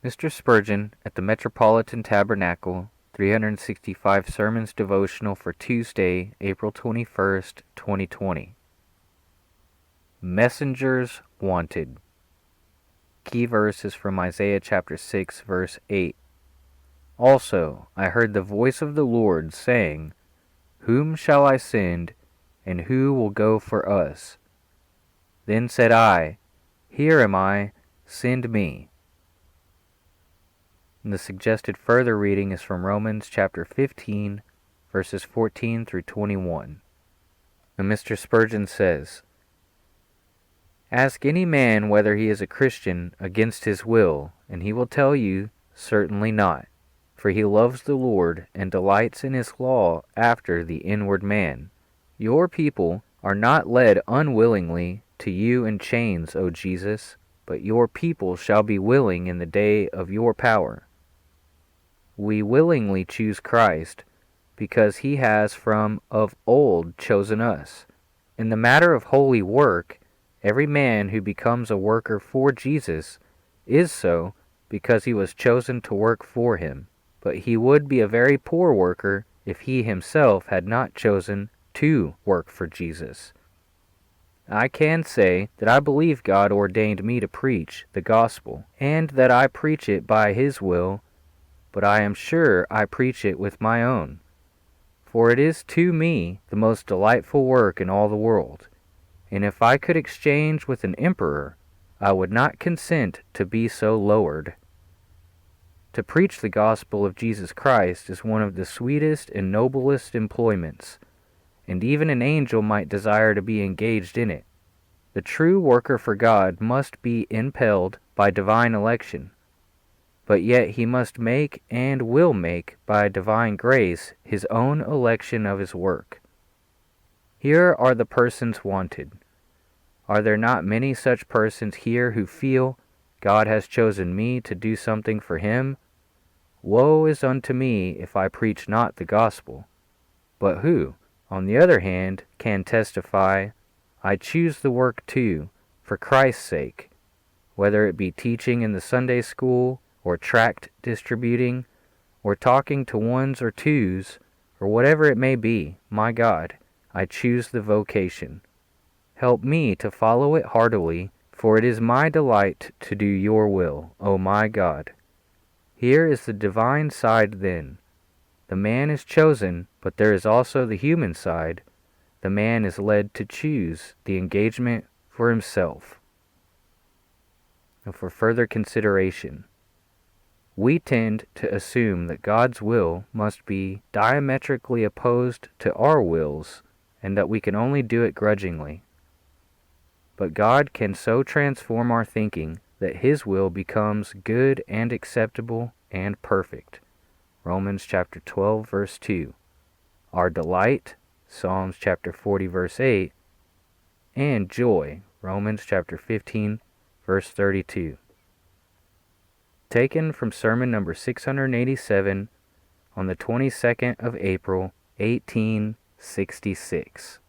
Mr. Spurgeon at the Metropolitan Tabernacle, 365 Sermons Devotional for Tuesday, April 21st, 2020. Messengers Wanted. Key verse is from Isaiah chapter 6, verse 8. Also, I heard the voice of the Lord saying, Whom shall I send, and who will go for us? Then said I, Here am I, send me. And the suggested further reading is from Romans chapter 15, verses 14 through 21. And Mr. Spurgeon says, Ask any man whether he is a Christian against his will, and he will tell you, Certainly not. For he loves the Lord and delights in his law after the inward man. Your people are not led unwillingly to you in chains, O Jesus, but your people shall be willing in the day of your power. We willingly choose Christ because he has from of old chosen us. In the matter of holy work, every man who becomes a worker for Jesus is so because he was chosen to work for him. But he would be a very poor worker if he himself had not chosen to work for Jesus. I can say that I believe God ordained me to preach the gospel, and that I preach it by his will, but I am sure I preach it with my own. For it is to me the most delightful work in all the world, and if I could exchange with an emperor, I would not consent to be so lowered. To preach the gospel of Jesus Christ is one of the sweetest and noblest employments, and even an angel might desire to be engaged in it. The true worker for God must be impelled by divine election, but yet he must make and will make by divine grace his own election of his work. Here are the persons wanted. Are there not many such persons here who feel, God has chosen me to do something for him? Woe is unto me if I preach not the gospel. But who, on the other hand, can testify, I choose the work too, for Christ's sake, whether it be teaching in the Sunday school, or tract distributing, or talking to ones or twos, or whatever it may be, my God, I choose the vocation. Help me to follow it heartily, for it is my delight to do your will, O my God. Here is the divine side then. The man is chosen, but there is also the human side. The man is led to choose the engagement for himself. And for further consideration, we tend to assume that God's will must be diametrically opposed to our wills, and that we can only do it grudgingly. But God can so transform our thinking that his will becomes good and acceptable and perfect. Romans chapter 12, verse 2. Our delight, Psalms chapter 40, verse 8. And joy, Romans chapter 15, verse 32. Taken from sermon number 687 on the 22nd of April, 1866.